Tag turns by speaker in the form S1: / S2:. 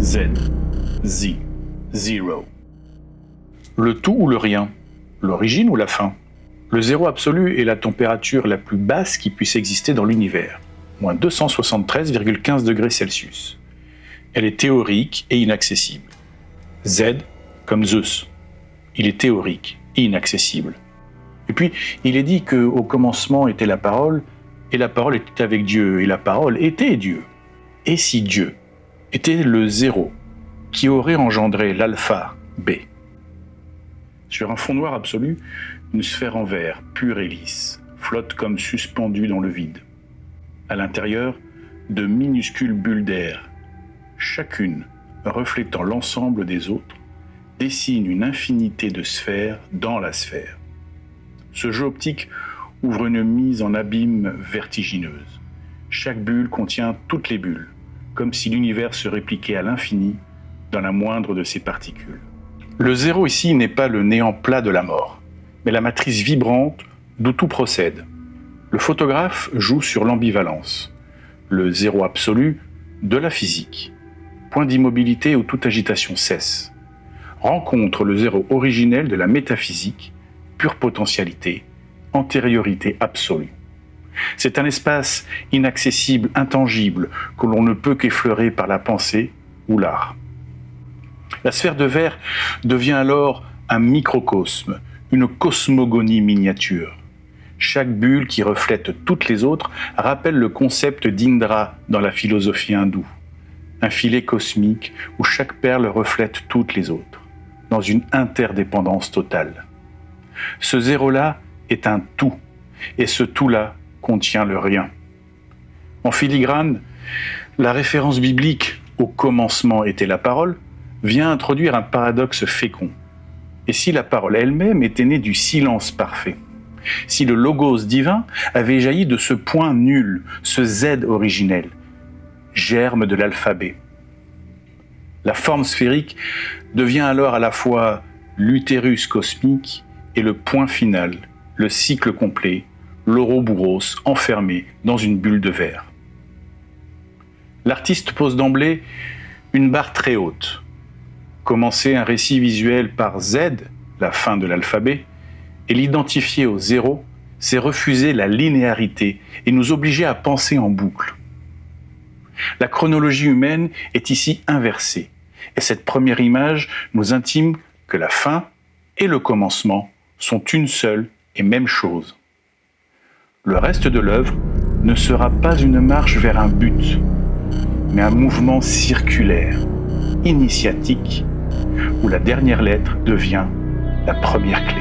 S1: Z, Z, zero. Le tout ou le rien, l'origine ou la fin. Le zéro absolu est la température la plus basse qui puisse exister dans l'univers, moins 273,15 degrés Celsius. Elle est théorique et inaccessible. Z, comme Zeus. Il est théorique et inaccessible. Et puis, il est dit qu'au commencement était la parole, et la parole était avec Dieu, et la parole était Dieu. Et si Dieu était le zéro, qui aurait engendré l'alpha, B? Sur un fond noir absolu, une sphère en verre, pure et lisse, flotte comme suspendue dans le vide. À l'intérieur, de minuscules bulles d'air, chacune reflétant l'ensemble des autres, dessine une infinité de sphères dans la sphère. Ce jeu optique ouvre une mise en abîme vertigineuse. Chaque bulle contient toutes les bulles, comme si l'univers se répliquait à l'infini dans la moindre de ses particules. Le zéro ici n'est pas le néant plat de la mort, mais la matrice vibrante d'où tout procède. Le photographe joue sur l'ambivalence, le zéro absolu de la physique, point d'immobilité où toute agitation cesse, rencontre le zéro originel de la métaphysique, pure potentialité, antériorité absolue. C'est un espace inaccessible, intangible, que l'on ne peut qu'effleurer par la pensée ou l'art. La sphère de verre devient alors un microcosme, une cosmogonie miniature. Chaque bulle qui reflète toutes les autres rappelle le concept d'Indra dans la philosophie hindoue. Un filet cosmique où chaque perle reflète toutes les autres, dans une interdépendance totale. Ce zéro-là est un tout, et ce tout-là contient le rien. En filigrane, la référence biblique « au commencement était la parole » vient introduire un paradoxe fécond. Et si la parole elle-même était née du silence parfait? Si le logos divin avait jailli de ce point nul, ce Z originel, germe de l'alphabet? La forme sphérique devient alors à la fois l'utérus cosmique et le point final, le cycle complet, l'ouroboros enfermé dans une bulle de verre. L'artiste pose d'emblée une barre très haute. Commencer un récit visuel par Z, la fin de l'alphabet, et l'identifier au zéro, c'est refuser la linéarité et nous obliger à penser en boucle. La chronologie humaine est ici inversée, et cette première image nous intime que la fin et le commencement sont une seule et même chose. Le reste de l'œuvre ne sera pas une marche vers un but, mais un mouvement circulaire, initiatique, où la dernière lettre devient la première clé.